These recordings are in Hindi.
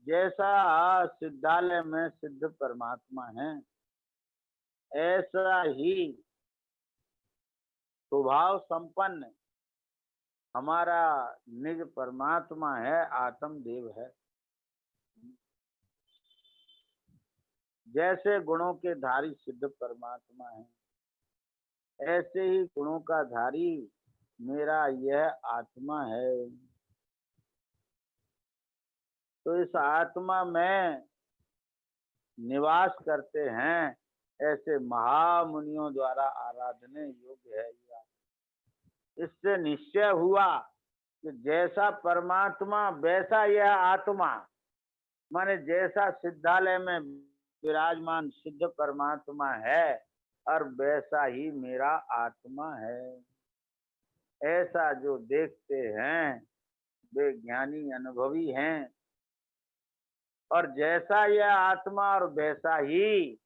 जैसा सिद्धालय में सिद्ध परमात्मा है, ऐसा ही स्वभाव संपन्न हमारा निज परमात्मा है, आत्मदेव है। जैसे गुणों के धारी सिद्ध परमात्मा है, ऐसे ही गुणों का धारी मेरा यह आत्मा है। तो इस आत्मा में निवास करते हैं, ऐसे महामुनियों द्वारा आराधने योग्य है यह। इससे निश्चय हुआ कि जैसा परमात्मा वैसा यह आत्मा, माने जैसा सिद्धालय में विराजमान सिद्ध परमात्मा है और वैसा ही मेरा आत्मा है। ऐसा जो देखते हैं वे ज्ञानी अनुभवी हैं। और जैसा यह आत्मा और वैसा ही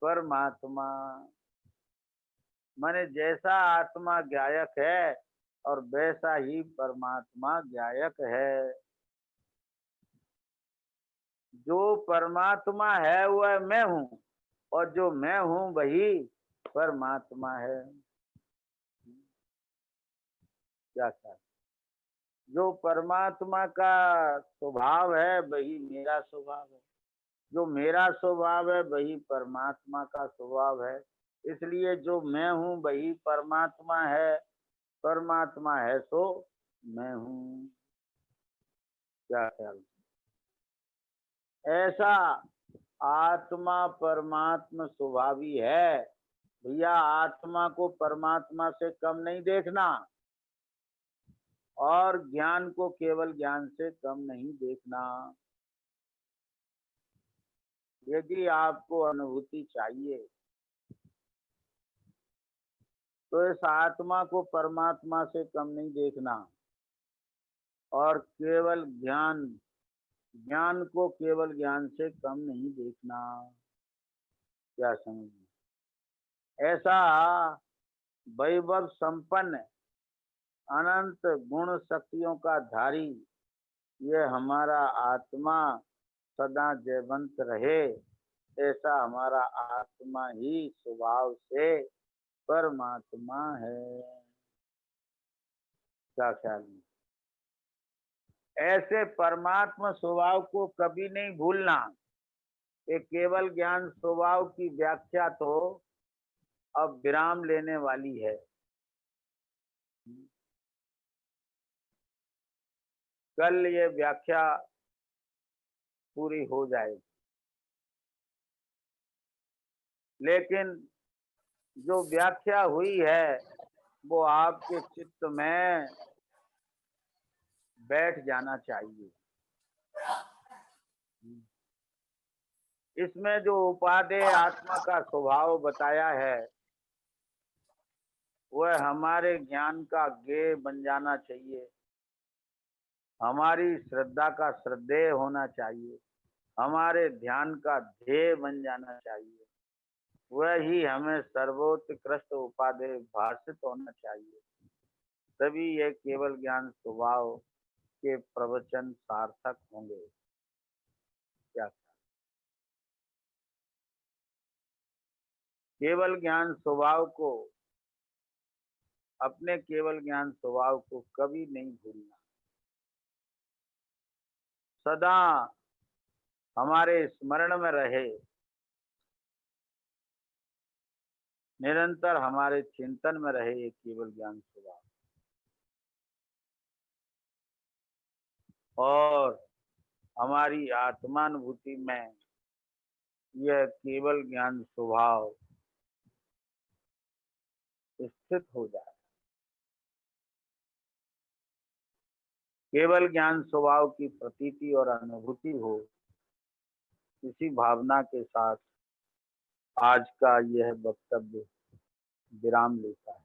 परमात्मा, माने जैसा आत्मा ज्ञायक है और वैसा ही परमात्मा ज्ञायक है। जो परमात्मा है वह मैं हूँ और जो मैं हूँ वही परमात्मा है। क्या क्या जो परमात्मा का स्वभाव है वही मेरा स्वभाव है, जो मेरा स्वभाव है वही परमात्मा का स्वभाव है। इसलिए जो मैं हूँ वही परमात्मा है, परमात्मा है तो मैं हूँ। क्या ख्याल? ऐसा आत्मा परमात्मा स्वभावी है। भैया आत्मा को परमात्मा से कम नहीं देखना और ज्ञान को केवल ज्ञान से कम नहीं देखना। यदि आपको अनुभूति चाहिए तो इस आत्मा को परमात्मा से कम नहीं देखना और केवल ज्ञान को केवल ज्ञान से कम नहीं देखना। क्या समझ? ऐसा वैभव संपन्न अनंत गुण शक्तियों का धारी ये हमारा आत्मा सदा जयवंत रहे, ऐसा हमारा आत्मा ही स्वभाव से परमात्मा है। क्या ख्याल है? ऐसे परमात्मा स्वभाव को कभी नहीं भूलना। ये केवल ज्ञान स्वभाव की व्याख्या तो अब विराम लेने वाली है। कल ये व्याख्या पूरी हो जाएगी, लेकिन जो व्याख्या हुई है वो आपके चित्त में बैठ जाना चाहिए। इसमें जो उपादेय आत्मा का स्वभाव बताया है वह हमारे ज्ञान का ज्ञेय बन जाना चाहिए, हमारी श्रद्धा का श्रद्धेय होना चाहिए, हमारे ध्यान का ध्येय बन जाना चाहिए। वही हमें सर्वोत्कृष्ट उपादेय भाषित होना चाहिए। तभी ये केवल ज्ञान स्वभाव के प्रवचन सार्थक होंगे। क्या केवल ज्ञान स्वभाव को, अपने केवल ज्ञान स्वभाव को कभी नहीं भूलना। सदा हमारे स्मरण में रहे, निरंतर हमारे चिंतन में रहे ये केवल ज्ञान स्वभाव। और हमारी आत्मानुभूति में यह केवल ज्ञान स्वभाव स्थित हो जाए। केवल ज्ञान स्वभाव की प्रतीति और अनुभूति हो, इसी भावना के साथ आज का यह वक्तव्य विराम लेता है।